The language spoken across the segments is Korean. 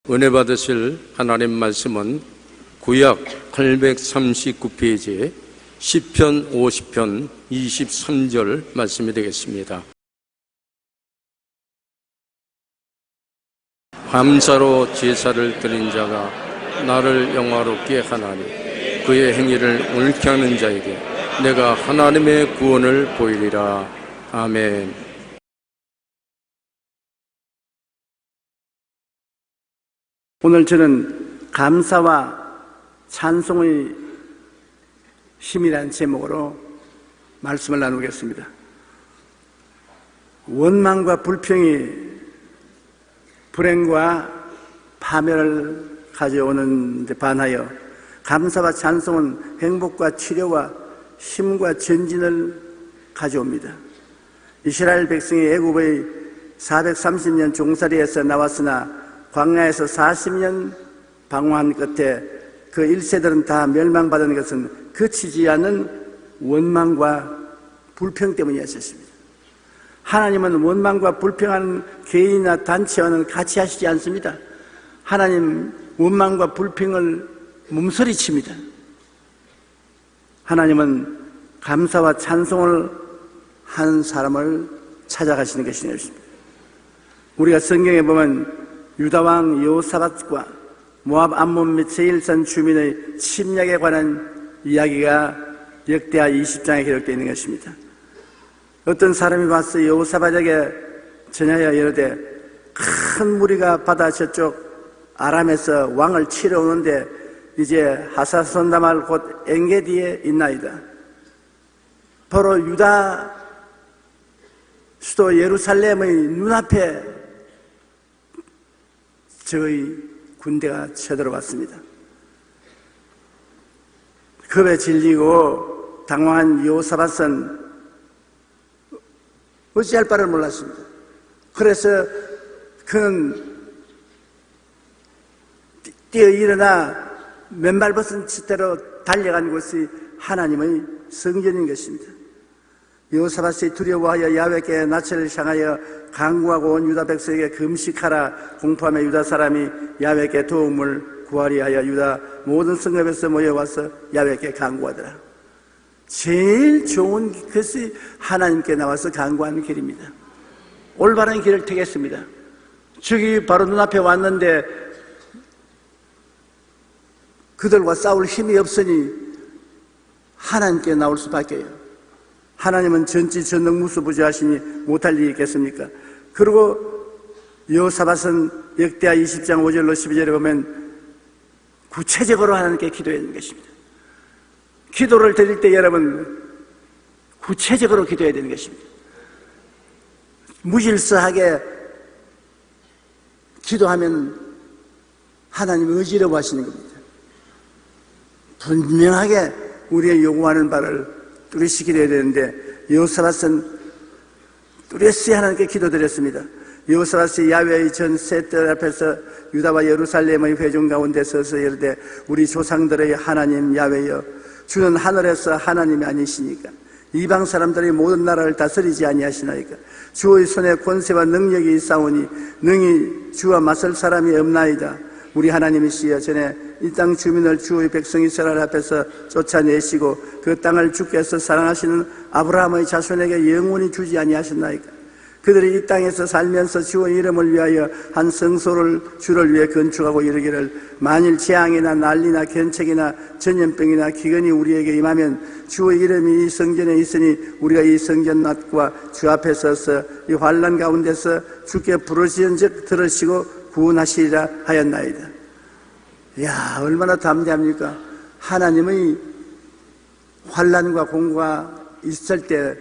은혜 받으실 하나님 말씀은 구약 839페이지 시편 50편 23절 말씀이 되겠습니다. 감사로 제사를 드린 자가 나를 영화롭게 하나니 그의 행위를 옳게 하는 자에게 내가 하나님의 구원을 보이리라. 아멘. 오늘 저는 감사와 찬송의 힘이라는 제목으로 말씀을 나누겠습니다. 원망과 불평이 불행과 파멸을 가져오는 데 반하여 감사와 찬송은 행복과 치료와 힘과 전진을 가져옵니다. 이스라엘 백성이 애굽의 430년 종살이에서 나왔으나 광야에서 40년 방황한 끝에 그 1세들은 다 멸망받은 것은 그치지 않는 원망과 불평 때문이었습니다. 하나님은 원망과 불평하는 개인이나 단체와는 같이 하시지 않습니다. 하나님 원망과 불평을 몸서리칩니다. 하나님은 감사와 찬송을 한 사람을 찾아가시는 것이 되었습니다. 우리가 성경에 보면 유다왕 여호사밧과 모압 암몬 및 세일산 주민의 침략에 관한 이야기가 역대하 20장에 기록되어 있는 것입니다. 어떤 사람이 와서 여호사밧에게 전하여 이르되 큰 무리가 바다 저쪽 아람에서 왕을 치러 오는데 이제 하사손다말 곧 엔게디에 있나이다. 바로 유다 수도 예루살렘의 눈앞에 저의 군대가 쳐들어왔습니다. 겁에 질리고 당황한 여호사밧은 어찌할 바를 몰랐습니다. 그래서 그는 뛰어 일어나 맨발벗은 채대로 달려간 곳이 하나님의 성전인 것입니다. 여호사밧이 두려워하여 야훼께 낯을 향하여 강구하고 온 유다 백성에게 금식하라 공포하며 유다 사람이 야훼께 도움을 구하리 하여 유다 모든 성읍에서 모여와서 야훼께 강구하더라. 제일 좋은 것이 하나님께 나와서 강구하는 길입니다. 올바른 길을 택했습니다. 저기 바로 눈앞에 왔는데 그들과 싸울 힘이 없으니 하나님께 나올 수밖에요. 하나님은 전지전능무수부지하시니 못할 일이 있겠습니까? 그리고 여호사밧은 역대하 20장 5절로 12절에 보면 구체적으로 하나님께 기도해야 되는 것입니다. 기도를 드릴 때 여러분 구체적으로 기도해야 되는 것입니다. 무질서하게 기도하면 하나님이 어지러워하시는 겁니다. 분명하게 우리의 요구하는 바를 뚜렷이 기도해야 되는데 여호사밧은 뚜렷이 하나님께 기도드렸습니다. 여호사밧이 야훼의 전 셋들 앞에서 유다와 예루살렘의 회중 가운데 서서 이르되 우리 조상들의 하나님 야훼여 주는 하늘에서 하나님이 아니시니까 이방 사람들의 모든 나라를 다스리지 아니하시나이까 주의 손에 권세와 능력이 있사오니 능히 주와 맞설 사람이 없나이다. 우리 하나님이시여 전에 이 땅 주민을 주의 백성 이스라엘 앞에서 쫓아내시고 그 땅을 주께서 사랑하시는 아브라함의 자손에게 영원히 주지 아니하셨나이까. 그들이 이 땅에서 살면서 주의 이름을 위하여 한 성소를 주를 위해 건축하고 이르기를 만일 재앙이나 난리나 견책이나 전염병이나 기근이 우리에게 임하면 주의 이름이 이 성전에 있으니 우리가 이 성전 낫과 주 앞에 서서 이 환난 가운데서 주께 부르시은즉 들으시고 구원하시리라 하였나이다. 이야, 얼마나 담대합니까? 하나님의 환난과 공고가 있을 때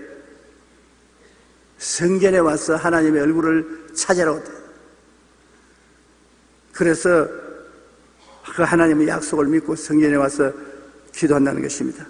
성전에 와서 하나님의 얼굴을 찾으러 오다. 그래서 그 하나님의 약속을 믿고 성전에 와서 기도한다는 것입니다.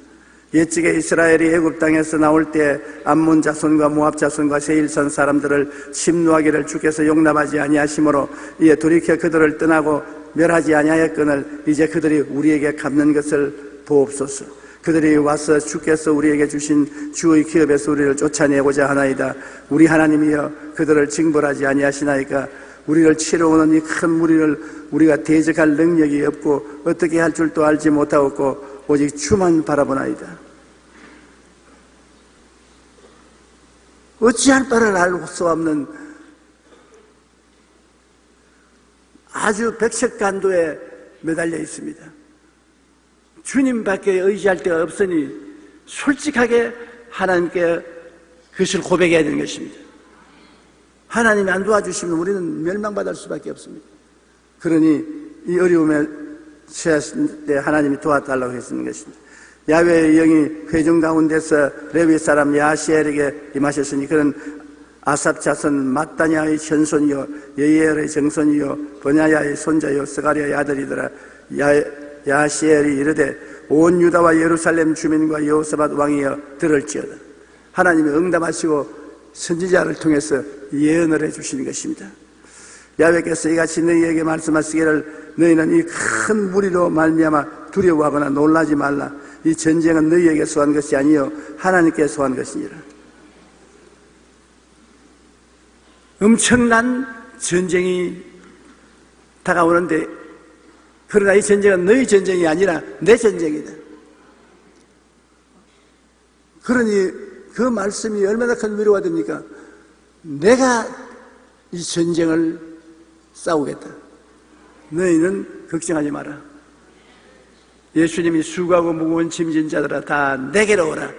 옛적에 이스라엘이 애굽 땅에서 나올 때 암몬 자손과 모압 자손과 세일산 사람들을 침노하기를 주께서 용납하지 아니하심으로 이에 돌이켜 그들을 떠나고 멸하지 아니하였거늘 이제 그들이 우리에게 갚는 것을 보옵소서. 그들이 와서 주께서 우리에게 주신 주의 기업에서 우리를 쫓아내고자 하나이다. 우리 하나님이여 그들을 징벌하지 아니하시나이까. 우리를 치러오는 이 큰 무리를 우리가 대적할 능력이 없고 어떻게 할 줄도 알지 못하고 오직 주만 바라보나이다. 어찌할 바를 알 수 없는 아주 백척간도에 매달려 있습니다. 주님밖에 의지할 데가 없으니 솔직하게 하나님께 그것을 고백해야 되는 것입니다. 하나님이 안 도와주시면 우리는 멸망받을 수밖에 없습니다. 그러니 이 어려움에 처했을 때 하나님이 도와달라고 했는 것입니다. 야훼의 영이 회중 가운데서 레위 사람 야시엘에게 임하셨으니 그는 아삽 자손 마따냐의 전손이요 여이엘의 정손이요 버냐야의 손자요 스가랴의 아들이더라. 야시엘이 이르되 온 유다와 예루살렘 주민과 여호사밧 왕이여 들을지어다. 하나님이 응답하시고 선지자를 통해서 예언을 해주시는 것입니다. 야훼께서 이같이 너희에게 말씀하시기를 너희는 이 큰 무리로 말미암아 두려워하거나 놀라지 말라. 이 전쟁은 너희에게 소한 것이 아니요 하나님께 소한 것이니라. 엄청난 전쟁이 다가오는데 그러나 이 전쟁은 너희 전쟁이 아니라 내 전쟁이다. 그러니 그 말씀이 얼마나 큰 위로가 됩니까? 내가 이 전쟁을 싸우겠다. 너희는 걱정하지 마라. 예수님이 수고하고 무거운 짐진 자들아 다 내게로 오라.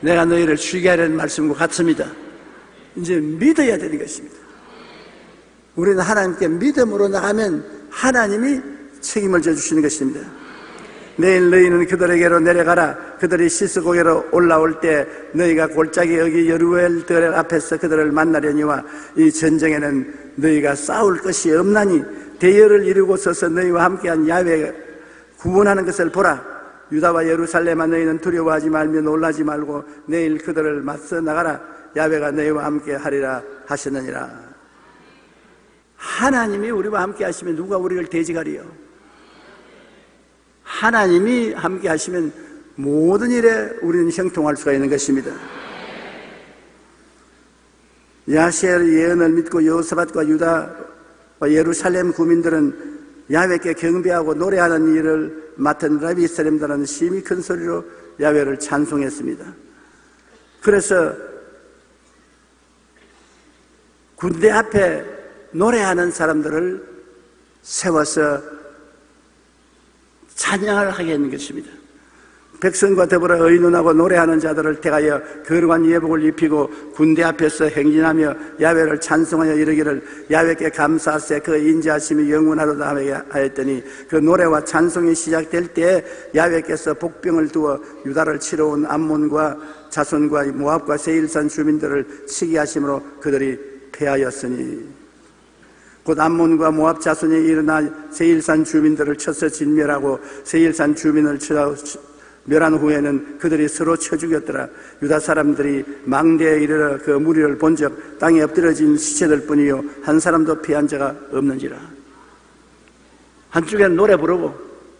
내가 너희를 쉬게 하려는 말씀과 같습니다. 이제 믿어야 되는 것입니다. 우리는 하나님께 믿음으로 나가면 하나님이 책임을 져주시는 것입니다. 내일 너희는 그들에게로 내려가라. 그들이 시스고개로 올라올 때 너희가 골짜기 여기 여루엘 들 앞에서 그들을 만나려니와 이 전쟁에는 너희가 싸울 것이 없나니 대열을 이루고 서서 너희와 함께한 야훼가 구원하는 것을 보라. 유다와 예루살렘아 너희는 두려워하지 말며 놀라지 말고 내일 그들을 맞서 나가라. 야훼가 너희와 함께 하리라 하시느니라. 하나님이 우리와 함께 하시면 누가 우리를 대적하리요? 하나님이 함께 하시면 모든 일에 우리는 형통할 수가 있는 것입니다. 야시엘의 예언을 믿고 여호사밧과 유다와 예루살렘 구민들은 야훼께 경배하고 노래하는 일을 맡은 라비 사람들은 심히 큰 소리로 야훼를 찬송했습니다. 그래서 군대 앞에 노래하는 사람들을 세워서 찬양을 하게 하는 것입니다. 백성과 더불어 의논하고 노래하는 자들을 택하여 거룩한 예복을 입히고 군대 앞에서 행진하며 야훼를 찬송하여 이르기를 야훼께 감사하세 그 인자하심이 영원하도다 하였더니 그 노래와 찬송이 시작될 때 야훼께서 복병을 두어 유다를 치러 온 암몬과 자손과 모압과 세일산 주민들을 치게 하심으로 그들이 패하였으니 곧 암몬과 모압 자손이 일어나 세일산 주민들을 쳐서 진멸하고 세일산 주민을 멸한 후에는 그들이 서로 쳐 죽였더라. 유다 사람들이 망대에 이르러 그 무리를 본즉 땅에 엎드려진 시체들 뿐이요 한 사람도 피한 자가 없는지라. 한쪽에는 노래 부르고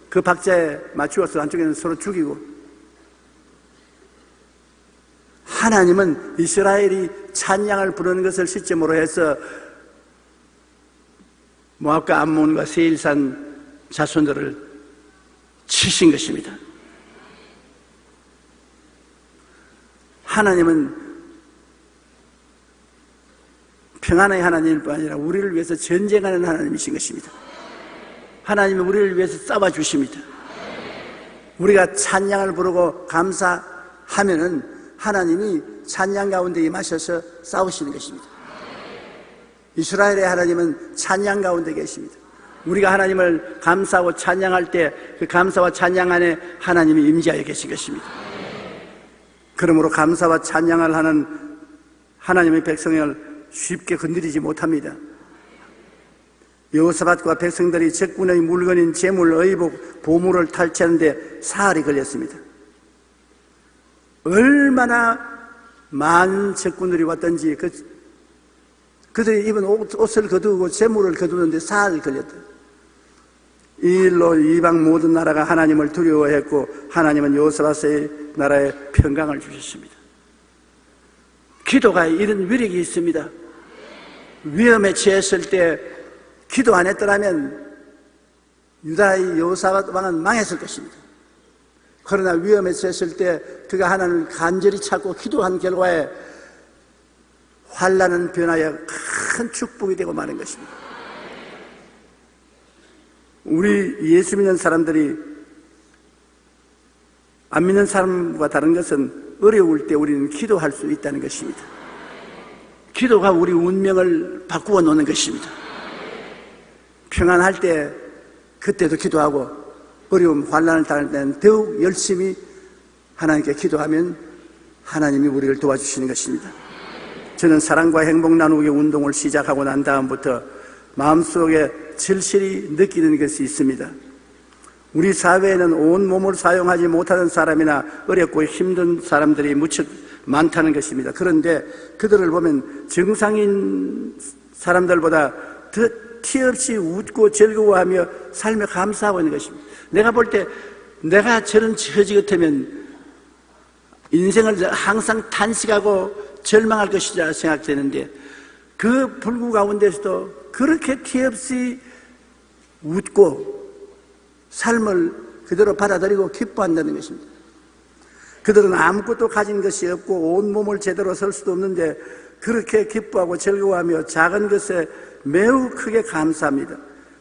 그 박자에 맞추어서 한쪽에는 서로 죽이고. 하나님은 이스라엘이 찬양을 부르는 것을 시점으로 해서 모압과 암몬과 세일산 자손들을 치신 것입니다. 하나님은 평안의 하나님일 뿐 아니라 우리를 위해서 전쟁하는 하나님이신 것입니다. 하나님은 우리를 위해서 싸워주십니다. 우리가 찬양을 부르고 감사하면은 하나님이 찬양 가운데 임하셔서 싸우시는 것입니다. 이스라엘의 하나님은 찬양 가운데 계십니다. 우리가 하나님을 감사하고 찬양할 때 그 감사와 찬양 안에 하나님이 임재하여 계신 것입니다. 그러므로 감사와 찬양을 하는 하나님의 백성을 쉽게 건드리지 못합니다. 여호사밧과 백성들이 적군의 물건인 재물, 의복, 보물을 탈취하는데 사흘이 걸렸습니다. 얼마나 많은 적군들이 왔던지 그들이 입은 옷을 거두고 재물을 거두는데 사흘이 걸렸다. 이 일로 이방 모든 나라가 하나님을 두려워했고 하나님은 여호사밧의 나라에 평강을 주셨습니다. 기도가 이런 위력이 있습니다. 위험에 처했을 때 기도 안 했더라면 유다의 여호사밧 왕은 망했을 것입니다. 그러나 위험에 처했을 때 그가 하나님을 간절히 찾고 기도한 결과에 환난은 변하여 큰 축복이 되고 마는 것입니다. 우리 예수 믿는 사람들이 안 믿는 사람과 다른 것은 어려울 때 우리는 기도할 수 있다는 것입니다. 기도가 우리 운명을 바꾸어 놓는 것입니다. 평안할 때 그때도 기도하고 어려움, 환난을 당할 때는 더욱 열심히 하나님께 기도하면 하나님이 우리를 도와주시는 것입니다. 저는 사랑과 행복 나누기 운동을 시작하고 난 다음부터 마음속에 절실히 느끼는 것이 있습니다. 우리 사회에는 온 몸을 사용하지 못하는 사람이나 어렵고 힘든 사람들이 무척 많다는 것입니다. 그런데 그들을 보면 정상인 사람들보다 더 티없이 웃고 즐거워하며 삶에 감사하고 있는 것입니다. 내가 볼 때 내가 저런 처지 같으면 인생을 항상 탄식하고 절망할 것이라 생각되는데 그 불구 가운데서도 그렇게 티없이 웃고 삶을 그대로 받아들이고 기뻐한다는 것입니다. 그들은 아무것도 가진 것이 없고 온몸을 제대로 설 수도 없는데 그렇게 기뻐하고 즐거워하며 작은 것에 매우 크게 감사합니다.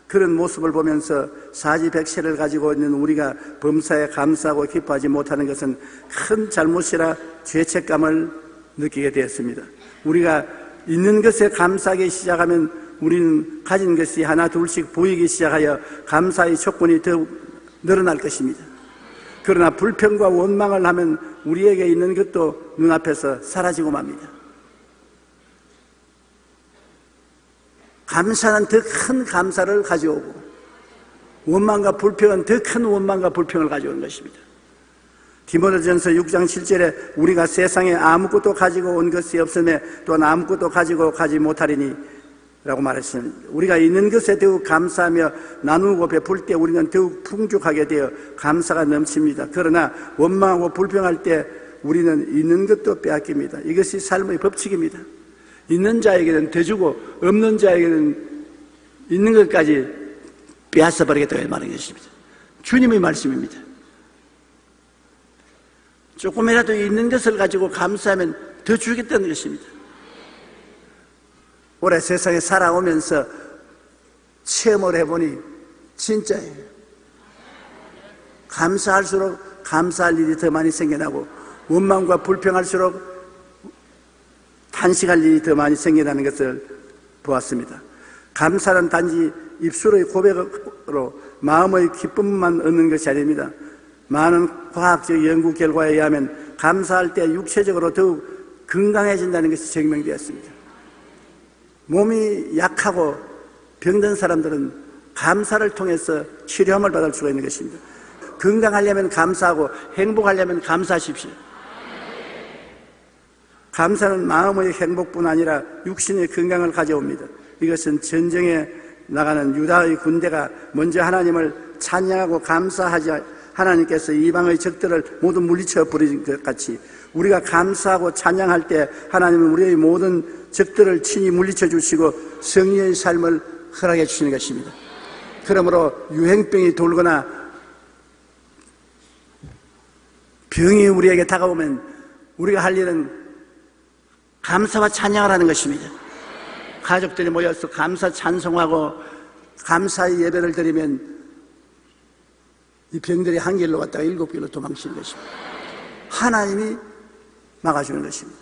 그런 모습을 보면서 사지백세를 가지고 있는 우리가 범사에 감사하고 기뻐하지 못하는 것은 큰 잘못이라 죄책감을 느끼게 되었습니다. 우리가 있는 것에 감사하기 시작하면 우리는 가진 것이 하나 둘씩 보이기 시작하여 감사의 조건이 더욱 늘어날 것입니다. 그러나 불평과 원망을 하면 우리에게 있는 것도 눈앞에서 사라지고 맙니다. 감사는 더 큰 감사를 가져오고 원망과 불평은 더 큰 원망과 불평을 가져오는 것입니다. 디모데전서 6장 7절에 우리가 세상에 아무것도 가지고 온 것이 없으며 또한 아무것도 가지고 가지 못하리니 라고 말했습니다. 우리가 있는 것에 더욱 감사하며 나누고 베풀 때 우리는 더욱 풍족하게 되어 감사가 넘칩니다. 그러나 원망하고 불평할 때 우리는 있는 것도 빼앗깁니다. 이것이 삶의 법칙입니다. 있는 자에게는 더 주고 없는 자에게는 있는 것까지 빼앗아 버리겠다고 말하는 것입니다. 주님의 말씀입니다. 조금이라도 있는 것을 가지고 감사하면 더 주겠다는 것입니다. 올해 세상에 살아오면서 체험을 해보니 진짜예요. 감사할수록 감사할 일이 더 많이 생겨나고 원망과 불평할수록 탄식할 일이 더 많이 생겨나는 것을 보았습니다. 감사는 단지 입술의 고백으로 마음의 기쁨만 얻는 것이 아닙니다. 많은 과학적 연구 결과에 의하면 감사할 때 육체적으로 더욱 건강해진다는 것이 증명되었습니다. 몸이 약하고 병든 사람들은 감사를 통해서 치료함을 받을 수가 있는 것입니다. 건강하려면 감사하고 행복하려면 감사하십시오. 감사는 마음의 행복뿐 아니라 육신의 건강을 가져옵니다. 이것은 전쟁에 나가는 유다의 군대가 먼저 하나님을 찬양하고 감사하지 하나님께서 이방의 적들을 모두 물리쳐 버리는 것 같이 우리가 감사하고 찬양할 때 하나님은 우리의 모든 적들을 친히 물리쳐 주시고 승리의 삶을 허락해 주시는 것입니다. 그러므로 유행병이 돌거나 병이 우리에게 다가오면 우리가 할 일은 감사와 찬양을 하는 것입니다. 가족들이 모여서 감사 찬송하고 감사의 예배를 드리면 이 병들이 한 길로 갔다가 7길로 도망치는 것입니다. 하나님이 막아주는 것입니다.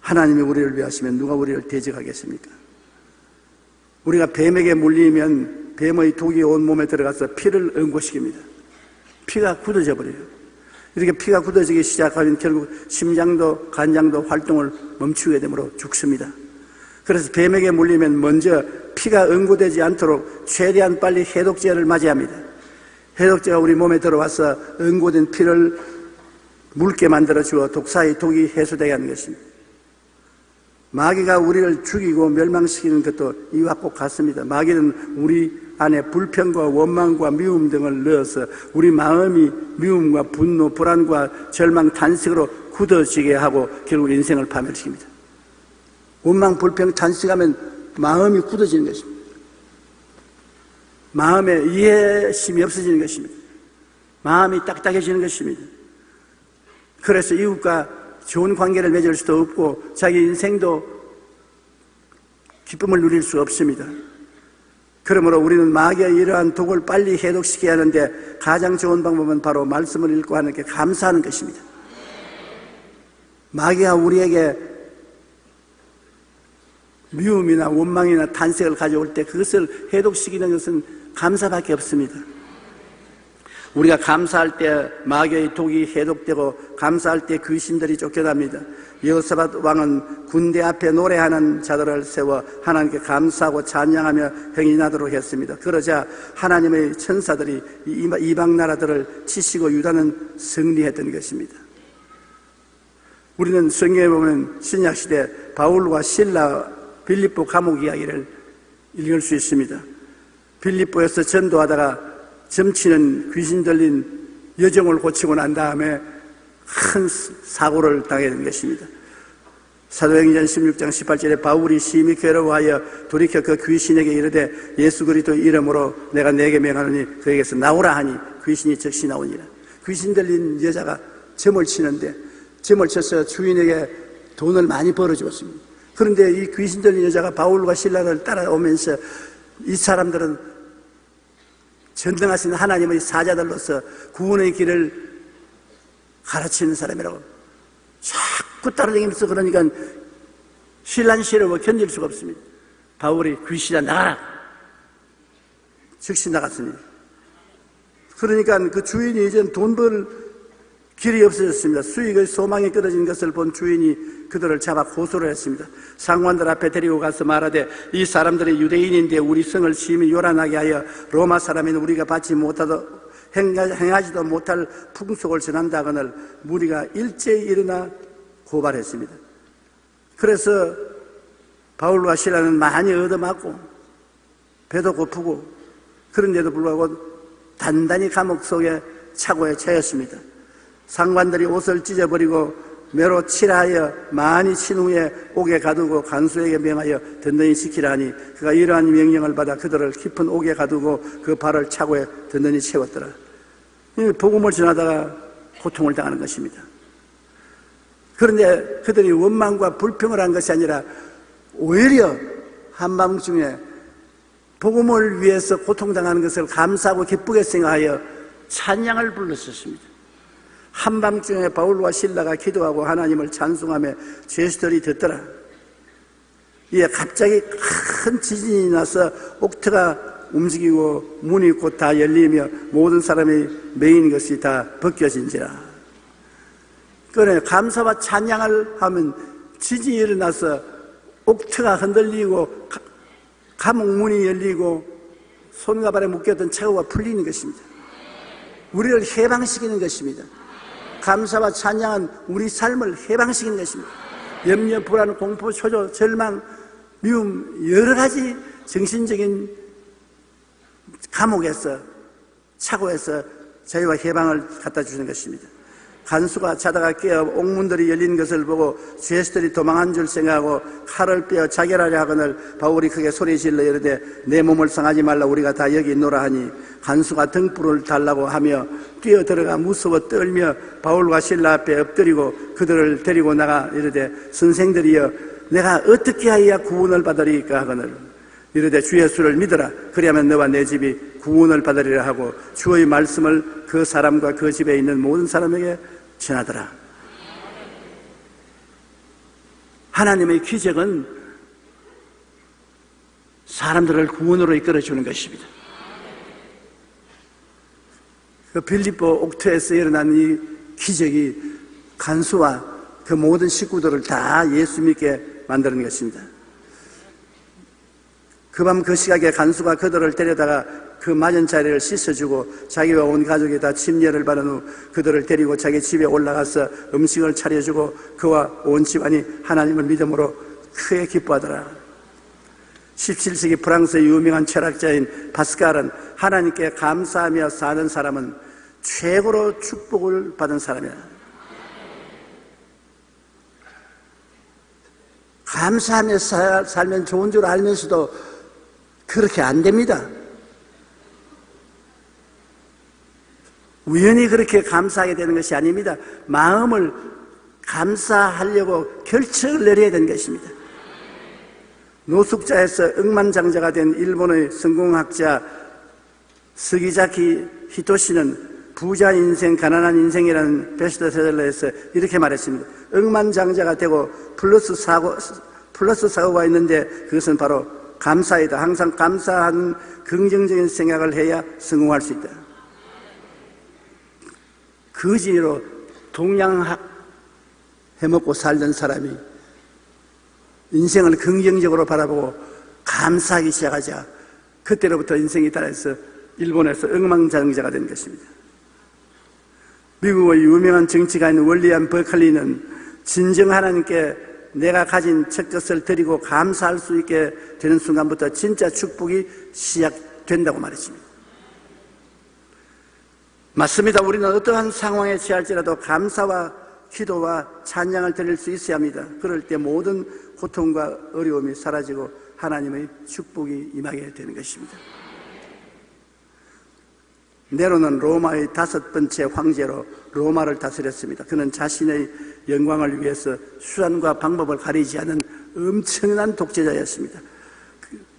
하나님이 우리를 위하시면 누가 우리를 대적하겠습니까? 우리가 뱀에게 물리면 뱀의 독이 온 몸에 들어가서 피를 응고시킵니다. 피가 굳어져 버려요. 이렇게 피가 굳어지기 시작하면 결국 심장도 간장도 활동을 멈추게 되므로 죽습니다. 그래서 뱀에게 물리면 먼저 피가 응고되지 않도록 최대한 빨리 해독제를 맞이합니다. 해독제가 우리 몸에 들어와서 응고된 피를 묽게 만들어 주어 독사의 독이 해소되게 하는 것입니다. 마귀가 우리를 죽이고 멸망시키는 것도 이와 꼭 같습니다. 마귀는 우리 안에 불평과 원망과 미움 등을 넣어서 우리 마음이 미움과 분노, 불안과 절망, 탄식으로 굳어지게 하고 결국 인생을 파멸시킵니다. 원망, 불평, 탄식하면 마음이 굳어지는 것입니다. 마음에 이해심이 없어지는 것입니다. 마음이 딱딱해지는 것입니다. 그래서 이웃과 좋은 관계를 맺을 수도 없고 자기 인생도 기쁨을 누릴 수 없습니다. 그러므로 우리는 마귀의 이러한 독을 빨리 해독시켜야 하는데 가장 좋은 방법은 바로 말씀을 읽고 하나님께 감사하는 것입니다. 마귀가 우리에게 미움이나 원망이나 탄식을 가져올 때 그것을 해독시키는 것은 감사밖에 없습니다. 우리가 감사할 때 마귀의 독이 해독되고 감사할 때 귀신들이 쫓겨납니다. 여호사밧 왕은 군대 앞에 노래하는 자들을 세워 하나님께 감사하고 찬양하며 행진하도록 했습니다. 그러자 하나님의 천사들이 이방 나라들을 치시고 유다는 승리했던 것입니다. 우리는 성경에 보면 신약시대 바울과 실라 빌립보 감옥 이야기를 읽을 수 있습니다. 빌립보에서 전도하다가 점치는 귀신 들린 여종을 고치고 난 다음에 큰 사고를 당하게 된 것입니다. 사도행전 16장 18절에 바울이 심히 괴로워하여 돌이켜 그 귀신에게 이르되 예수 그리스도 이름으로 내가 내게 명하노니 그에게서 나오라 하니 귀신이 즉시 나오니라. 귀신 들린 여자가 점을 치는데 점을 쳐서 주인에게 돈을 많이 벌어주었습니다. 그런데 이 귀신 들린 여자가 바울과 실라를 따라오면서 이 사람들은 전능하신 하나님의 사자들로서 구원의 길을 가르치는 사람이라고 자꾸 따라다니면서 그러니까 신란시러워 견딜 수가 없습니다. 바울이 귀신아 나가라 즉시 나갔습니다. 그러니까 그 주인이 이제 돈 벌 길이 없어졌습니다. 수익의 소망이 끊어진 것을 본 주인이 그들을 잡아 고소를 했습니다. 상관들 앞에 데리고 가서 말하되 이 사람들이 유대인인데 우리 성을 심히 요란하게 하여 로마 사람인 우리가 받지 못하도 행하지도 못할 풍속을 전한다거늘 무리가 일제히 일어나 고발했습니다. 그래서 바울과 실라는 많이 얻어맞고 배도 고프고 그런데도 불구하고 단단히 감옥 속에 차고에 차였습니다. 상관들이 옷을 찢어버리고 매로 칠하여 많이 친 후에 옥에 가두고 간수에게 명하여 든든히 지키라 하니 그가 이러한 명령을 받아 그들을 깊은 옥에 가두고 그 발을 차고에 든든히 채웠더라. 복음을 전하다가 고통을 당하는 것입니다. 그런데 그들이 원망과 불평을 한 것이 아니라 오히려 한밤중에 복음을 위해서 고통당하는 것을 감사하고 기쁘게 생각하여 찬양을 불렀었습니다. 한밤중에 바울과 실라가 기도하고 하나님을 찬송하며 죄수들이 듣더라. 이에 갑자기 큰 지진이 나서 옥터가 움직이고 문이 곧 다 열리며 모든 사람이 메인 것이 다 벗겨진지라. 그래 감사와 찬양을 하면 지진이 일어나서 옥터가 흔들리고 감옥 문이 열리고 손과 발에 묶였던 차고가 풀리는 것입니다. 우리를 해방시키는 것입니다. 감사와 찬양은 우리 삶을 해방시키는 것입니다. 염려, 불안, 공포, 초조, 절망, 미움 여러 가지 정신적인 감옥에서 차고에서 자유와 해방을 갖다 주는 것입니다. 간수가 자다가 깨어 옥문들이 열린 것을 보고 죄수들이 도망한 줄 생각하고 칼을 빼어 자결하려 하거늘 바울이 크게 소리질러 이르되 내 몸을 상하지 말라 우리가 다 여기 있노라 하니 간수가 등불을 달라고 하며 뛰어들어가 무서워 떨며 바울과 실라 앞에 엎드리고 그들을 데리고 나가 이르되 선생들이여 내가 어떻게 하여야 구원을 받으리까 하거늘 이르되 주 예수를 믿어라 그리하면 너와 내 집이 구원을 받으리라 하고 주의 말씀을 그 사람과 그 집에 있는 모든 사람에게 전하더라. 하나님의 기적은 사람들을 구원으로 이끌어주는 것입니다. 그 빌립보 옥토에서 일어난 이 기적이 간수와 그 모든 식구들을 다 예수 믿게 만드는 것입니다. 그 밤 그 시각에 간수가 그들을 데려다가 그 맞은 자리를 씻어주고 자기와 온 가족이 다 침례를 받은 후 그들을 데리고 자기 집에 올라가서 음식을 차려주고 그와 온 집안이 하나님을 믿음으로 크게 기뻐하더라. 17세기 프랑스의 유명한 철학자인 파스칼은 하나님께 감사하며 사는 사람은 최고로 축복을 받은 사람이야. 감사하며 살면 좋은 줄 알면서도 그렇게 안 됩니다. 우연히 그렇게 감사하게 되는 것이 아닙니다. 마음을 감사하려고 결정을 내려야 되는 것입니다. 노숙자에서 억만장자가 된 일본의 성공학자 스기자키 히토시는 부자 인생, 가난한 인생이라는 베스트셀러에서 이렇게 말했습니다. 억만장자가 되고 플러스 사고가 있는데 그것은 바로 감사이다. 항상 감사하는 긍정적인 생각을 해야 성공할 수 있다. 거지로 동양학 해먹고 살던 사람이 인생을 긍정적으로 바라보고 감사하기 시작하자 그때로부터 인생이 달아서 일본에서 억만장자가 된 것입니다. 미국의 유명한 정치가인 윌리엄 버클리는 진정 하나님께 내가 가진 첫 것을 드리고 감사할 수 있게 되는 순간부터 진짜 축복이 시작된다고 말했습니다. 맞습니다. 우리는 어떠한 상황에 처할지라도 감사와 기도와 찬양을 드릴 수 있어야 합니다. 그럴 때 모든 고통과 어려움이 사라지고 하나님의 축복이 임하게 되는 것입니다. 네로는 로마의 5번째 황제로 로마를 다스렸습니다. 그는 자신의 영광을 위해서 수단과 방법을 가리지 않은 엄청난 독재자였습니다.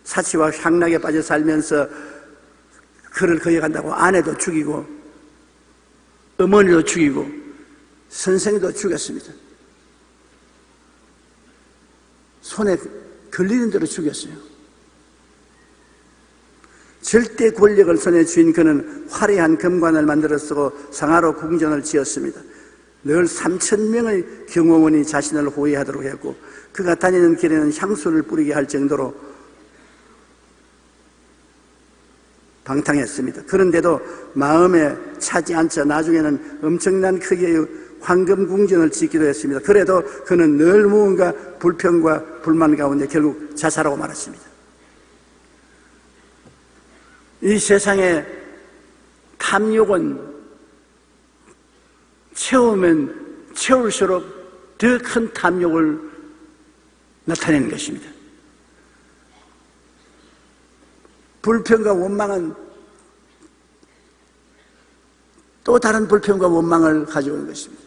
사치와 향락에 빠져 살면서 그를 거역한다고 아내도 죽이고 어머니도 죽이고 선생도 죽였습니다. 손에 걸리는 대로 죽였어요. 절대 권력을 손에 쥔 그는 화려한 금관을 만들어 쓰고 상하로 궁전을 지었습니다. 늘 3,000명의 경호원이 자신을 호위하도록 했고 그가 다니는 길에는 향수를 뿌리게 할 정도로 방탕했습니다. 그런데도 마음에 차지 않자 나중에는 엄청난 크기의 황금 궁전을 짓기도 했습니다. 그래도 그는 늘 무언가 불평과 불만 가운데 결국 자살하고 말았습니다. 이 세상에 탐욕은 채우면 채울수록 더 큰 탐욕을 나타내는 것입니다. 불평과 원망은 또 다른 불평과 원망을 가져오는 것입니다.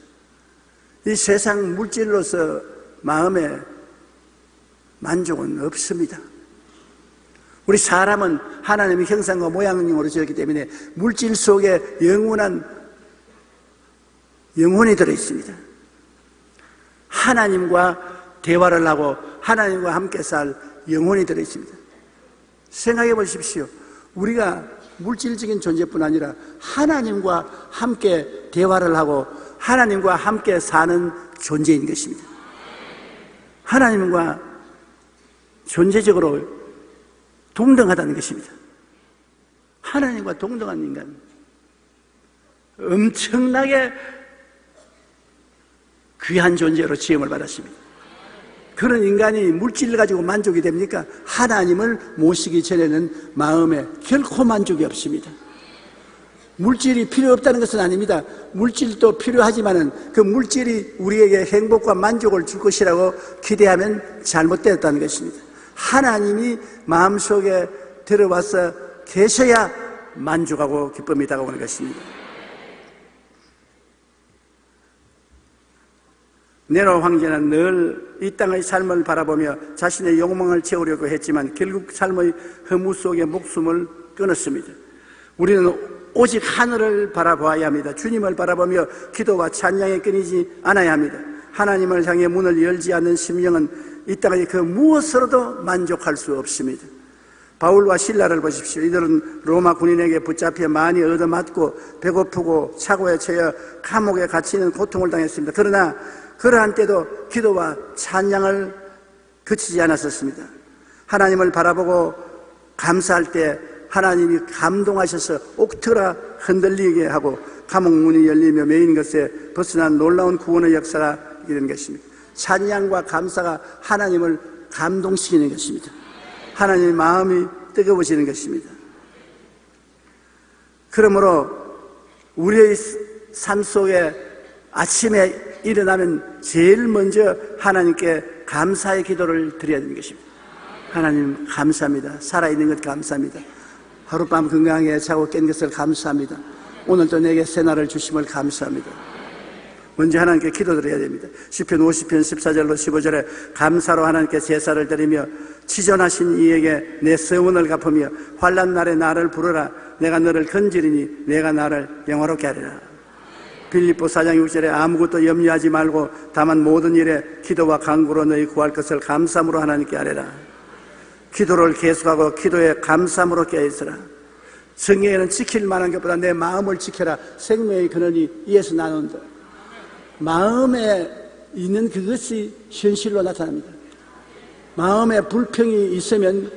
이 세상 물질로서 마음에 만족은 없습니다. 우리 사람은 하나님의 형상과 모양으로 지었기 때문에 물질 속에 영원한 영혼이 들어있습니다. 하나님과 대화를 하고 하나님과 함께 살 영혼이 들어있습니다. 생각해 보십시오. 우리가 물질적인 존재뿐 아니라 하나님과 함께 대화를 하고 하나님과 함께 사는 존재인 것입니다. 하나님과 존재적으로 동등하다는 것입니다. 하나님과 동등한 인간, 엄청나게 귀한 존재로 지음을 받았습니다. 그런 인간이 물질을 가지고 만족이 됩니까? 하나님을 모시기 전에는 마음에 결코 만족이 없습니다. 물질이 필요 없다는 것은 아닙니다. 물질도 필요하지만은 그 물질이 우리에게 행복과 만족을 줄 것이라고 기대하면 잘못되었다는 것입니다. 하나님이 마음속에 들어와서 계셔야 만족하고 기쁨이 다가오는 것입니다. 네로 황제는 늘 이 땅의 삶을 바라보며 자신의 욕망을 채우려고 했지만 결국 삶의 허무 속에 목숨을 끊었습니다. 우리는 오직 하늘을 바라봐야 합니다. 주님을 바라보며 기도와 찬양에 끊이지 않아야 합니다. 하나님을 향해 문을 열지 않는 심령은 이 땅의 그 무엇으로도 만족할 수 없습니다. 바울과 실라를 보십시오. 이들은 로마 군인에게 붙잡혀 많이 얻어맞고 배고프고 차고에 처해 감옥에 갇히는 고통을 당했습니다. 그러나 그러한 때도 기도와 찬양을 그치지 않았었습니다. 하나님을 바라보고 감사할 때 하나님이 감동하셔서 옥터라 흔들리게 하고 감옥 문이 열리며 메인 것에 벗어난 놀라운 구원의 역사가 이런 것입니다. 찬양과 감사가 하나님을 감동시키는 것입니다. 하나님의 마음이 뜨거워지는 것입니다. 그러므로 우리의 삶 속에 아침에 일어나면 제일 먼저 하나님께 감사의 기도를 드려야 되는 것입니다. 하나님 감사합니다. 살아있는 것 감사합니다. 하룻밤 건강하게 자고 깬 것을 감사합니다. 오늘도 내게 새날을 주심을 감사합니다. 먼저 하나님께 기도드려야 됩니다. 시편 50편 14절로 15절에 감사로 하나님께 제사를 드리며 치전하신 이에게 내 서원을 갚으며 환난 날에 나를 부르라. 내가 너를 건지리니 내가 나를 영화롭게 하리라. 빌립보 4장 6절에 아무것도 염려하지 말고 다만 모든 일에 기도와 간구로 너희 구할 것을 감사함으로 하나님께 아뢰라. 기도를 계속하고 기도에 감사함으로 깨어있으라. 성경에는 지킬 만한 것보다 내 마음을 지켜라. 생명의 근원이 이에서 나온다. 마음에 있는 그것이 현실로 나타납니다. 마음에 불평이 있으면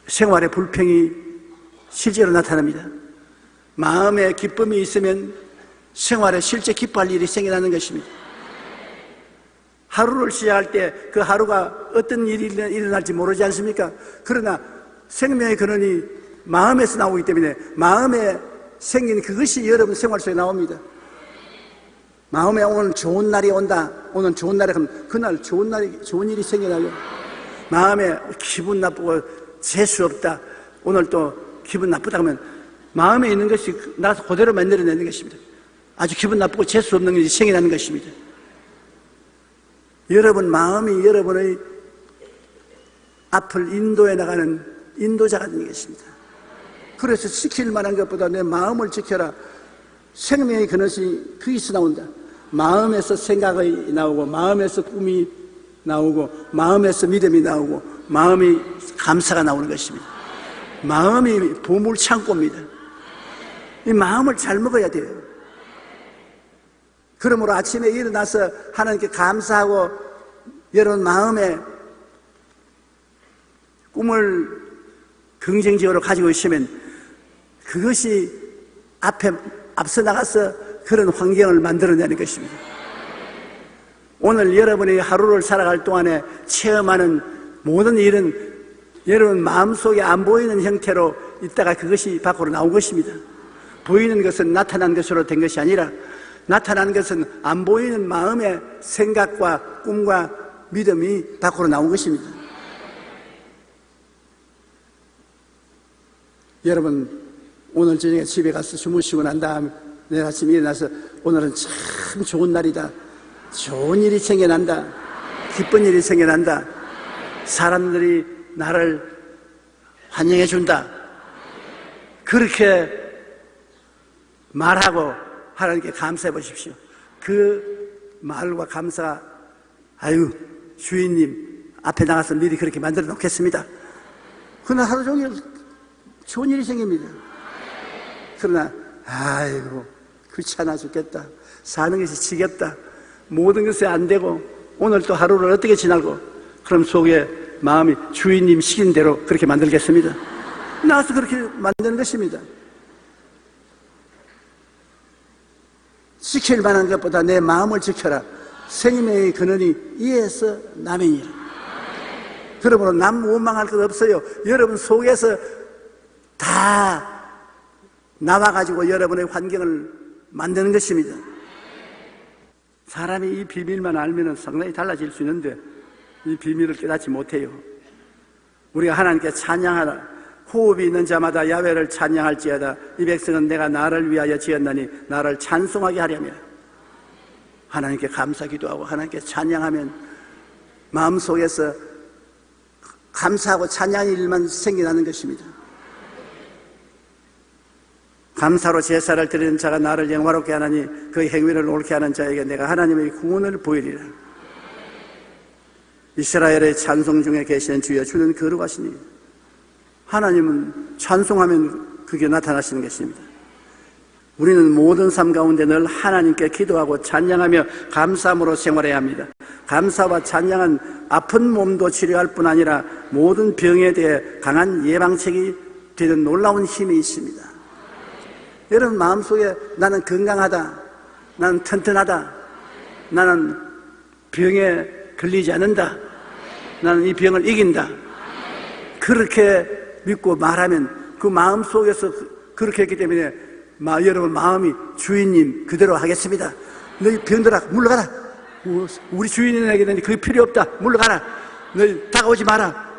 생활에 불평이 실제로 나타납니다. 마음에 기쁨이 있으면 생활에 실제 기뻐할 일이 생겨나는 것입니다. 하루를 시작할 때 그 하루가 어떤 일이 일어날지 모르지 않습니까? 그러나 생명의 근원이 마음에서 나오기 때문에 마음에 생긴 그것이 여러분 생활 속에 나옵니다. 마음에 오늘 좋은 날이 온다. 오늘 좋은 날에 가면 그날 좋은 일이 생겨나요. 마음에 기분 나쁘고 재수 없다. 오늘 또 기분 나쁘다 하면 마음에 있는 것이 나서 그대로 만들어내는 것입니다. 아주 기분 나쁘고 재수 없는 것이 생겨나는 것입니다. 여러분 마음이 여러분의 앞을 인도해 나가는 인도자가 되는 것입니다. 그래서 지킬 만한 것보다 내 마음을 지켜라. 생명의 근원이 거기서 나온다. 마음에서 생각이 나오고 마음에서 꿈이 나오고 마음에서 믿음이 나오고 마음이 감사가 나오는 것입니다. 마음이 보물 창고입니다. 이 마음을 잘 먹어야 돼요. 그러므로 아침에 일어나서 하나님께 감사하고 여러분 마음에 꿈을 긍정적으로 가지고 있으면 그것이 앞서 나가서 그런 환경을 만들어내는 것입니다. 오늘 여러분이 하루를 살아갈 동안에 체험하는 모든 일은 여러분 마음속에 안 보이는 형태로 있다가 그것이 밖으로 나온 것입니다. 보이는 것은 나타난 것으로 된 것이 아니라 나타난 것은 안 보이는 마음의 생각과 꿈과 믿음이 밖으로 나온 것입니다. 여러분 오늘 저녁에 집에 가서 주무시고 난 다음 내일 아침에 일어나서 오늘은 참 좋은 날이다. 좋은 일이 생겨난다. 기쁜 일이 생겨난다. 사람들이 나를 환영해 준다. 그렇게 말하고 하나님께 감사해 보십시오. 그 말과 감사가 아유 주인님 앞에 나가서 미리 그렇게 만들어 놓겠습니다. 그러나 하루 종일 좋은 일이 생깁니다. 그러나 아이고 귀찮아 죽겠다. 사는 것이 지겹다. 모든 것이 안 되고 오늘 또 하루를 어떻게 지나고 그럼 속에 마음이 주인님 시킨 대로 그렇게 만들겠습니다. 나와서 그렇게 만드는 것입니다. 지킬 만한 것보다 내 마음을 지켜라. 생명의 근원이 이에서 남이니라. 그러므로 남 원망할 것 없어요. 여러분 속에서 다 나와가지고 여러분의 환경을 만드는 것입니다. 사람이 이 비밀만 알면 상당히 달라질 수 있는데 이 비밀을 깨닫지 못해요. 우리가 하나님께 찬양하라. 호흡이 있는 자마다 야훼를 찬양할지어다. 이 백성은 내가 나를 위하여 지었나니 나를 찬송하게 하려며. 하나님께 감사 기도하고 하나님께 찬양하면 마음속에서 감사하고 찬양의 일만 생겨나는 것입니다. 감사로 제사를 드리는 자가 나를 영화롭게 하나니 그 행위를 옳게 하는 자에게 내가 하나님의 구원을 보이리라. 이스라엘의 찬송 중에 계시는 주여 주는 거룩하시니. 하나님은 찬송하면 그게 나타나시는 것입니다. 우리는 모든 삶 가운데 늘 하나님께 기도하고 찬양하며 감사함으로 생활해야 합니다. 감사와 찬양은 아픈 몸도 치료할 뿐 아니라 모든 병에 대해 강한 예방책이 되는 놀라운 힘이 있습니다. 여러분 마음속에 나는 건강하다, 나는 튼튼하다, 나는 병에 걸리지 않는다, 나는 이 병을 이긴다. 그렇게 믿고 말하면 그 마음 속에서 그렇게 했기 때문에 여러분 마음이 주인님 그대로 하겠습니다. 너희 병들아 물러가라. 우리 주인에게는 그게 필요 없다. 물러가라. 너희 다가오지 마라.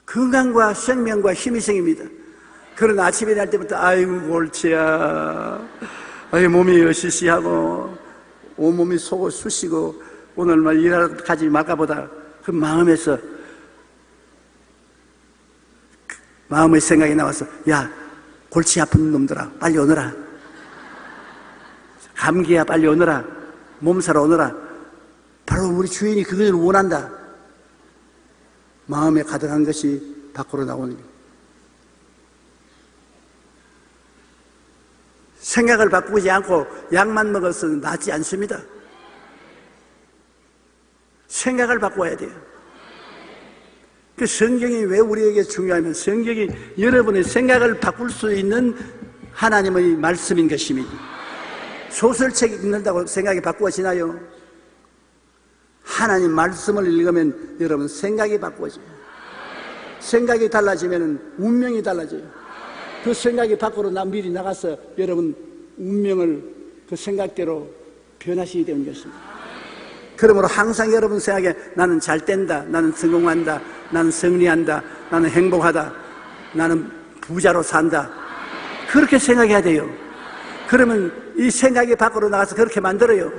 건강과 생명과 힘이 생깁니다. 그런 아침에 날 때부터 아이고 골치야, 아이고 몸이 으시시하고 온몸이 속을 쑤시고 오늘 말 일하러 가지 말까 보다 그 마음에서 마음의 생각이 나와서 야 골치 아픈 놈들아 빨리 오너라. 감기야 빨리 오너라. 몸살아 오너라. 바로 우리 주인이 그걸 원한다. 마음에 가득한 것이 밖으로 나오는 거예요. 생각을 바꾸지 않고 약만 먹어서 낫지 않습니다. 생각을 바꿔야 돼요. 그 성경이 왜 우리에게 중요하면 성경이 여러분의 생각을 바꿀 수 있는 하나님의 말씀인 것입니다. 소설책 읽는다고 생각이 바꾸어지나요? 하나님 말씀을 읽으면 여러분 생각이 바꾸어져요. 생각이 달라지면 운명이 달라져요. 그 생각이 밖으로 미리 나가서 여러분 운명을 그 생각대로 변화시키게 되는 것입니다. 그러므로 항상 여러분 생각에 나는 잘 된다, 나는 성공한다, 나는 승리한다, 나는 행복하다, 나는 부자로 산다, 그렇게 생각해야 돼요. 그러면 이 생각이 밖으로 나가서 그렇게 만들어요.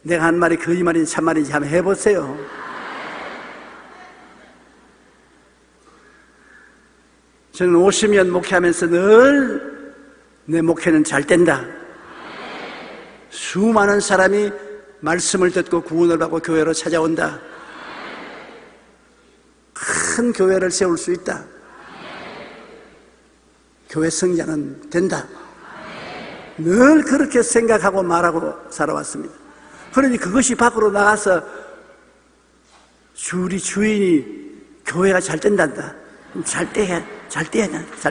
내가 한 말이 거짓말인지 참말인지 한번 해보세요. 저는 50년 목회하면서 늘 내 목회는 잘 된다. 수많은 사람이 말씀을 듣고 구원을 받고 교회로 찾아온다. 큰 교회를 세울 수 있다. 교회 성장은 된다. 늘 그렇게 생각하고 말하고 살아왔습니다. 그러니 그것이 밖으로 나가서 우리 주인이 교회가 잘 된단다. 잘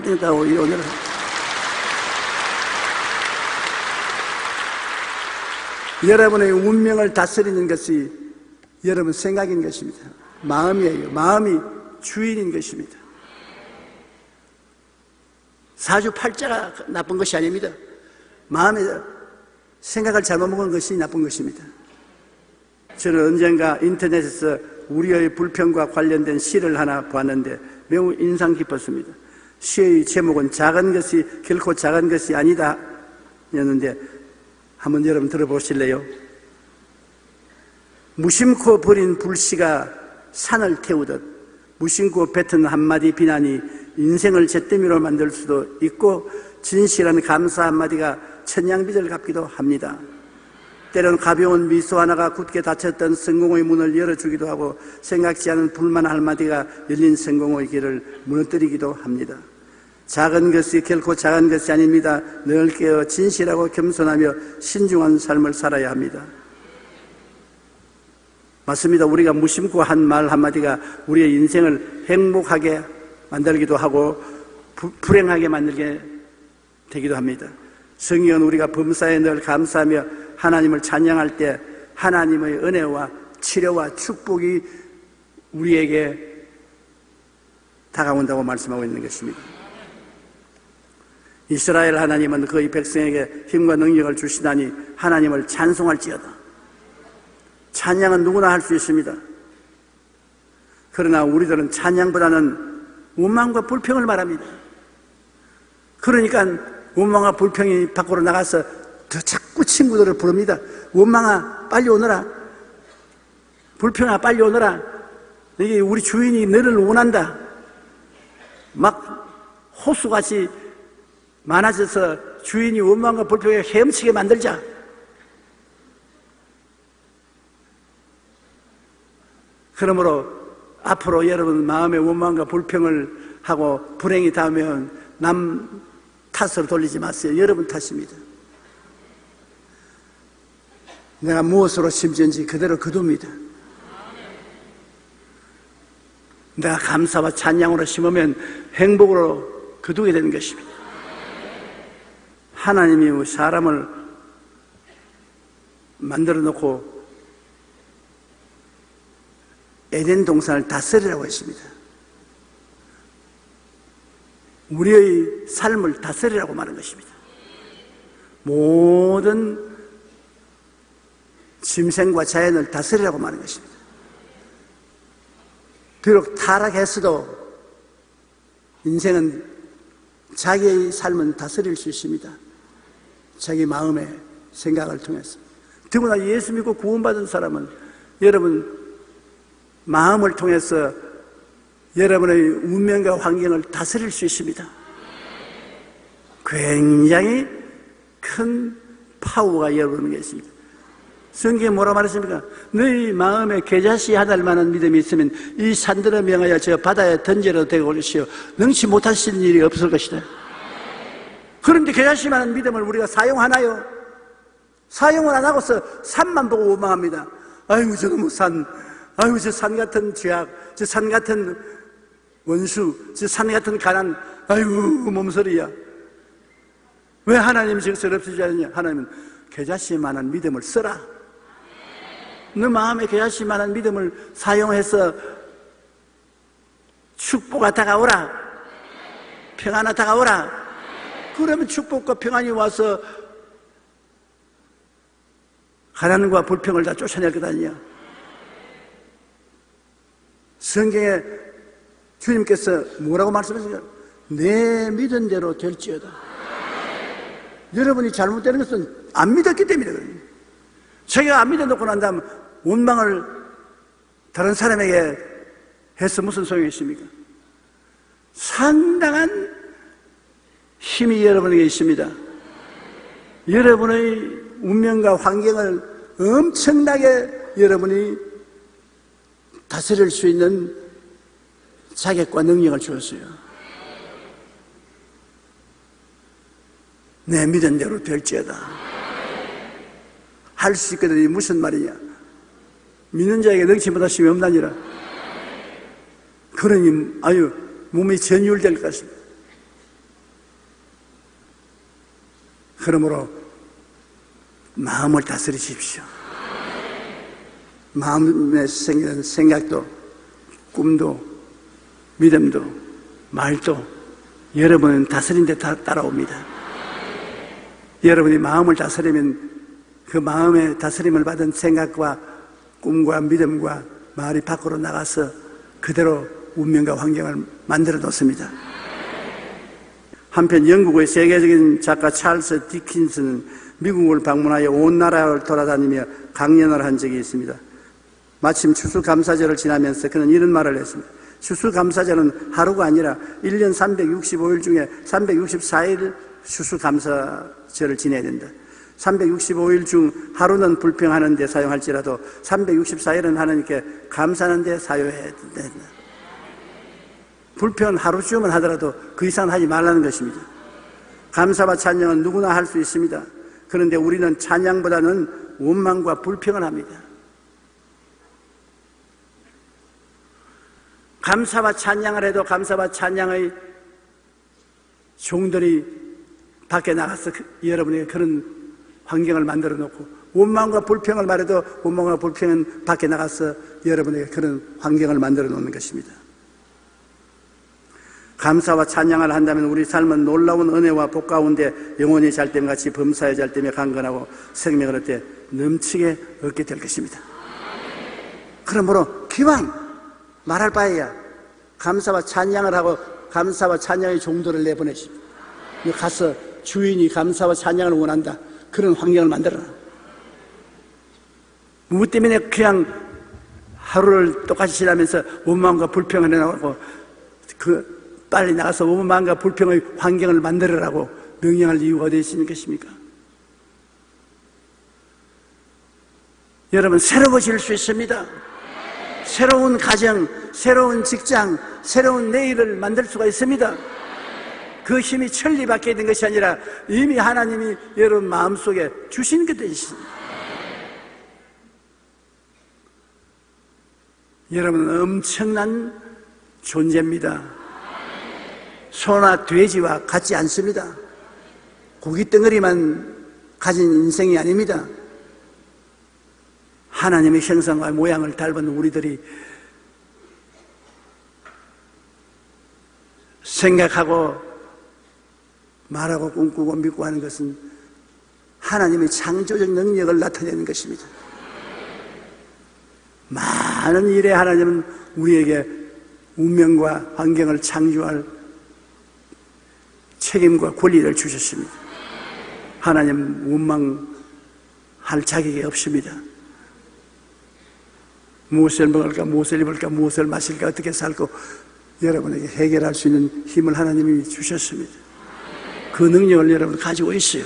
된다고 오늘은. 여러분의 운명을 다스리는 것이 여러분 생각인 것입니다. 마음이에요. 마음이 주인인 것입니다. 사주팔자가 나쁜 것이 아닙니다. 마음에 생각을 잘못 먹은 것이 나쁜 것입니다. 저는 언젠가 인터넷에서 우리의 불평과 관련된 시를 하나 봤는데 매우 인상 깊었습니다. 시의 제목은 작은 것이 결코 작은 것이 아니다 였는데 한번 여러분 들어보실래요? 무심코 버린 불씨가 산을 태우듯 무심코 뱉은 한마디 비난이 인생을 잿더미로 만들 수도 있고 진실한 감사 한마디가 천냥빚을 갚기도 합니다. 때론 가벼운 미소 하나가 굳게 닫혔던 성공의 문을 열어주기도 하고 생각지 않은 불만 한마디가 열린 성공의 길을 무너뜨리기도 합니다. 작은 것이 결코 작은 것이 아닙니다. 늘 깨어 진실하고 겸손하며 신중한 삶을 살아야 합니다. 맞습니다. 우리가 무심코 한 말 한마디가 우리의 인생을 행복하게 만들기도 하고 불행하게 만들게 되기도 합니다. 성경은 우리가 범사에 늘 감사하며 하나님을 찬양할 때 하나님의 은혜와 치료와 축복이 우리에게 다가온다고 말씀하고 있는 것입니다. 이스라엘 하나님은 그의 백성에게 힘과 능력을 주시다니 하나님을 찬송할지어다. 찬양은 누구나 할 수 있습니다. 그러나 우리들은 찬양보다는 원망과 불평을 말합니다. 그러니까 원망과 불평이 밖으로 나가서 더 자꾸 친구들을 부릅니다. 원망아 빨리 오너라. 불평아 빨리 오너라. 이게 우리 주인이 너를 원한다. 막 호수같이 많아져서 주인이 원망과 불평에 헤엄치게 만들자. 그러므로 앞으로 여러분 마음의 원망과 불평을 하고 불행이 닿으면 남 탓으로 돌리지 마세요. 여러분 탓입니다. 내가 무엇으로 심지은지 그대로 거둡니다. 내가 감사와 찬양으로 심으면 행복으로 거두게 되는 것입니다. 하나님이 사람을 만들어 놓고 에덴 동산을 다스리라고 했습니다. 우리의 삶을 다스리라고 말한 것입니다. 모든 짐승과 자연을 다스리라고 말한 것입니다. 비록 타락했어도 인생은 자기의 삶은 다스릴 수 있습니다. 자기 마음의 생각을 통해서. 더구나 예수 믿고 구원받은 사람은 여러분 마음을 통해서 여러분의 운명과 환경을 다스릴 수 있습니다. 굉장히 큰 파워가 여러분에게 있습니다. 성경에 뭐라 말했습니까? 너희 마음에 겨자씨 하늘만한 믿음이 있으면 이 산들을 명하여 저 바다에 던져도 되고 그러시오. 능치 못하실 일이 없을 것이다. 그런데 겨자씨만한 믿음을 우리가 사용하나요? 사용을 안 하고서 산만 보고 원망합니다. 아이고 저놈의 산, 아이고 저 산 같은 죄악, 저 산 같은 원수, 저 산 같은 가난, 아이고 몸서리야. 왜 하나님이 정서를 없애지 않느냐? 하나님은 겨자씨만한 믿음을 써라. 너 마음에 겨자씨만한 믿음을 사용해서 축복이 다가오라. 평안이 다가오라. 그러면 축복과 평안이 와서 가난과 불평을 다 쫓아낼 것 아니냐. 성경에 주님께서 뭐라고 말씀하십니까? 내 믿은 대로 될지어다. 여러분이 잘못되는 것은 안 믿었기 때문이거든요. 자기가 안 믿어놓고 난 다음 원망을 다른 사람에게 해서 무슨 소용이 있습니까? 상당한 힘이 여러분에게 있습니다. 여러분의 운명과 환경을 엄청나게 여러분이 다스릴 수 있는 자격과 능력을 주었어요. 내 믿은 대로 될지어다. 할 수 있거든요. 무슨 말이냐? 믿는 자에게 능치 못하심이 없나니라. 그러니 아유 몸이 전율될 것 같습니다. 그러므로 마음을 다스리십시오. 마음에 생기는 생각도 꿈도 믿음도 말도 여러분은 다스린 데 따라옵니다. 여러분이 마음을 다스리면 그 마음의 다스림을 받은 생각과 꿈과 믿음과 말이 밖으로 나가서 그대로 운명과 환경을 만들어 놓습니다. 한편 영국의 세계적인 작가 찰스 디킨스는 미국을 방문하여 온 나라를 돌아다니며 강연을 한 적이 있습니다. 마침 추수감사절을 지나면서 그는 이런 말을 했습니다. 추수감사절은 하루가 아니라 1년 365일 중에 364일 추수감사절을 지내야 된다. 365일 중 하루는 불평하는 데 사용할지라도 364일은 하나님께 감사하는 데 사용해야 된다. 불평은 하루쯤은 하더라도 그 이상은 하지 말라는 것입니다. 감사와 찬양은 누구나 할 수 있습니다. 그런데 우리는 찬양보다는 원망과 불평을 합니다. 감사와 찬양을 해도 감사와 찬양의 종들이 밖에 나가서 여러분에게 그런 환경을 만들어 놓고, 원망과 불평을 말해도 원망과 불평은 밖에 나가서 여러분에게 그런 환경을 만들어 놓는 것입니다. 감사와 찬양을 한다면 우리 삶은 놀라운 은혜와 복 가운데 영원히 잘됨 같이 범사에 잘됨에 강건하고 생명을 얻되 넘치게 얻게 될 것입니다. 그러므로 기왕 말할 바에야 감사와 찬양을 하고 감사와 찬양의 종도를 내보내십시오. 가서 주인이 감사와 찬양을 원한다. 그런 환경을 만들어라. 무엇 때문에 그냥 하루를 똑같이 지나면서 원망과 불평을 해나가고 빨리 나가서 원망과 불평의 환경을 만들어라고 명령할 이유가 어디 있는 것입니까? 여러분, 새로워질 수 있습니다. 새로운 가정, 새로운 직장, 새로운 내일을 만들 수가 있습니다. 그 힘이 천리밖에 있는 것이 아니라 이미 하나님이 여러분 마음속에 주신 것이십니다. 여러분은 엄청난 존재입니다. 소나 돼지와 같지 않습니다. 고깃덩어리만 가진 인생이 아닙니다. 하나님의 형상과 모양을 닮은 우리들이 생각하고 말하고 꿈꾸고 믿고 하는 것은 하나님의 창조적 능력을 나타내는 것입니다. 많은 일에 하나님은 우리에게 운명과 환경을 창조할 책임과 권리를 주셨습니다. 하나님 원망할 자격이 없습니다. 무엇을 먹을까, 무엇을 입을까, 무엇을 마실까, 어떻게 살고 여러분에게 해결할 수 있는 힘을 하나님이 주셨습니다. 그 능력을 여러분 가지고 있어요.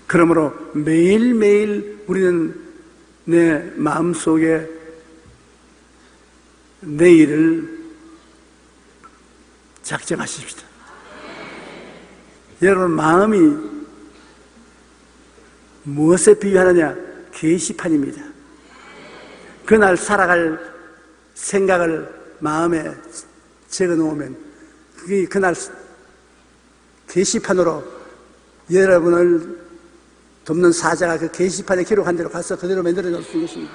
그러므로 매일매일 우리는 내 마음속에 내일을 작정하십시다. 여러분 마음이 무엇에 비유하느냐? 게시판입니다. 그날 살아갈 생각을 마음에 적어 놓으면 그게 그날 게시판으로 여러분을 돕는 사자가 그 게시판에 기록한 대로 가서 그대로 만들어 놓을 수 있습니다.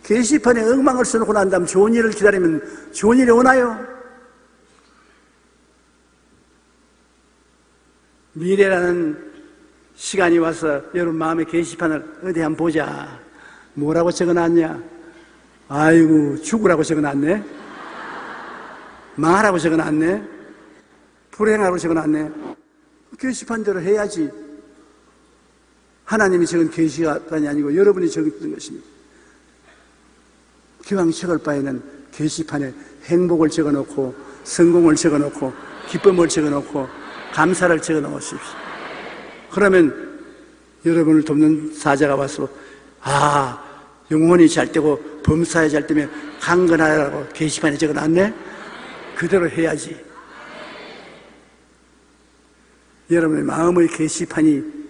게시판에 엉망을 써놓고 난 다음 좋은 일을 기다리면 좋은 일이 오나요? 미래라는 시간이 와서 여러분 마음의 게시판을 어디 한번 보자. 뭐라고 적어놨냐? 아이고 죽으라고 적어놨네. 망하라고 적어놨네. 불행하라고 적어놨네. 게시판대로 해야지. 하나님이 적은 게시판이 아니고 여러분이 적었던 것입니다. 기왕 적을 바에는 게시판에 행복을 적어놓고 성공을 적어놓고 기쁨을 적어놓고 감사를 적어놓으십시오. 그러면 여러분을 돕는 사자가 와서 영혼이 잘 되고 범사에 잘 되면 강건하라고 게시판에 적어놨네? 그대로 해야지. 여러분의 마음의 게시판이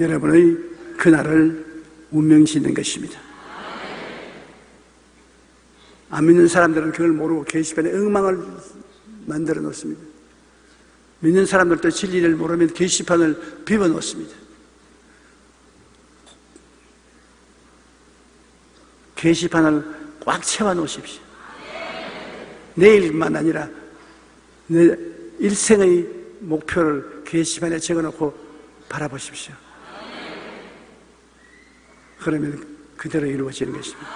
여러분의 그날을 운명짓는 것입니다. 안 믿는 사람들은 그걸 모르고 게시판에 엉망을 만들어 놓습니다. 믿는 사람들도 진리를 모르면 게시판을 비워 놓습니다. 게시판을 꽉 채워 놓으십시오. 내일만 아니라 내 일생의 목표를 게시판에 적어 놓고 바라보십시오. 그러면 그대로 이루어지는 것입니다.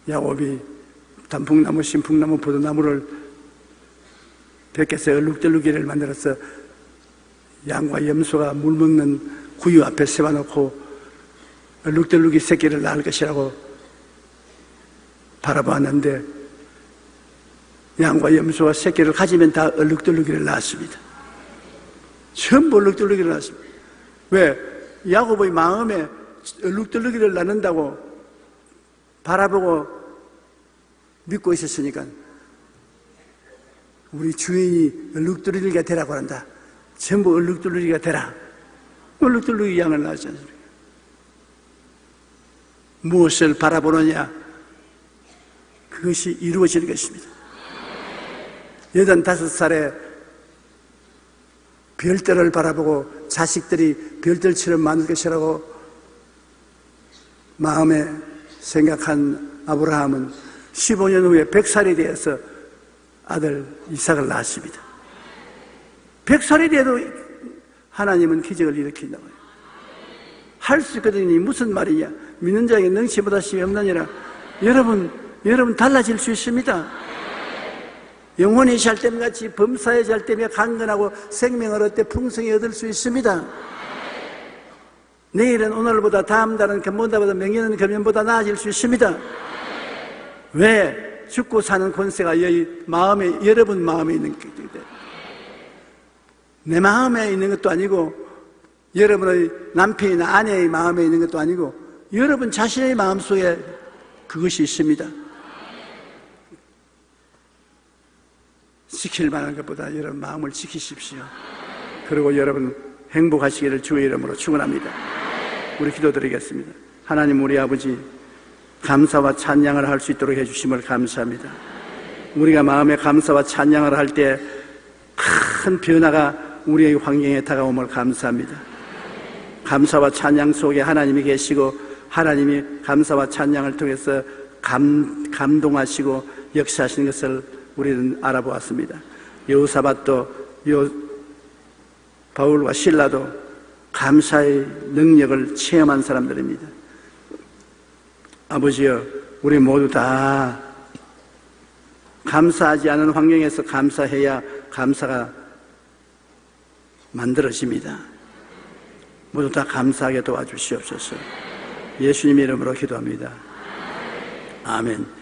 야곱이 단풍나무, 신풍나무, 포도나무를 벽에서 얼룩덜룩이를 만들어서 양과 염소가 물 먹는 구유 앞에 세워놓고 얼룩덜룩이 새끼를 낳을 것이라고 바라보았는데 양과 염소가 새끼를 가지면 다 얼룩덜룩이를 낳았습니다. 전부 얼룩덜룩이를 낳았습니다. 왜? 야곱의 마음에 얼룩덜룩이를 낳는다고 바라보고 믿고 있었으니까 우리 주인이 얼룩덜룩이가 되라고 한다. 전부 얼룩덜룩이가 되라. 얼룩덜룩이 양을 낳았지 않습니까? 무엇을 바라보느냐? 그것이 이루어지는 것입니다. 85살에 별들을 바라보고 자식들이 별들처럼 많을 것이라고 마음에 생각한 아브라함은 15년 후에 100살이 되어서 아들 이삭을 낳았습니다. 100살이 돼도 하나님은 기적을 일으킨다고 해요. 할 수 있거든요. 무슨 말이냐? 믿는 자에게 능치보다 심이 없느니라. 여러분 달라질 수 있습니다. 영혼이 잘 됨 같이 범사에 잘 되며 강건하고 생명을 얻되 풍성히 얻을 수 있습니다. 내일은 오늘보다 다음 달은 금보다보다 명예는 금년보다 나아질 수 있습니다. 왜? 죽고 사는 권세가 여러분 마음에 있는 거기 때문에. 내 마음에 있는 것도 아니고 여러분의 남편이나 아내의 마음에 있는 것도 아니고 여러분 자신의 마음속에 그것이 있습니다. 지킬 만한 것보다 여러분 마음을 지키십시오. 그리고 여러분 행복하시기를 주의 이름으로 축원합니다. 우리 기도드리겠습니다. 하나님 우리 아버지 감사와 찬양을 할 수 있도록 해주심을 감사합니다. 우리가 마음에 감사와 찬양을 할 때 큰 변화가 우리의 환경에 다가옴을 감사합니다. 감사와 찬양 속에 하나님이 계시고 하나님이 감사와 찬양을 통해서 감동하시고 역사하시는 것을 우리는 알아보았습니다. 여호사밧도 바울과 실라도 감사의 능력을 체험한 사람들입니다. 아버지여, 우리 모두 다 감사하지 않은 환경에서 감사해야 감사가 만들어집니다. 모두 다 감사하게 도와주시옵소서. 예수님 이름으로 기도합니다. 아멘.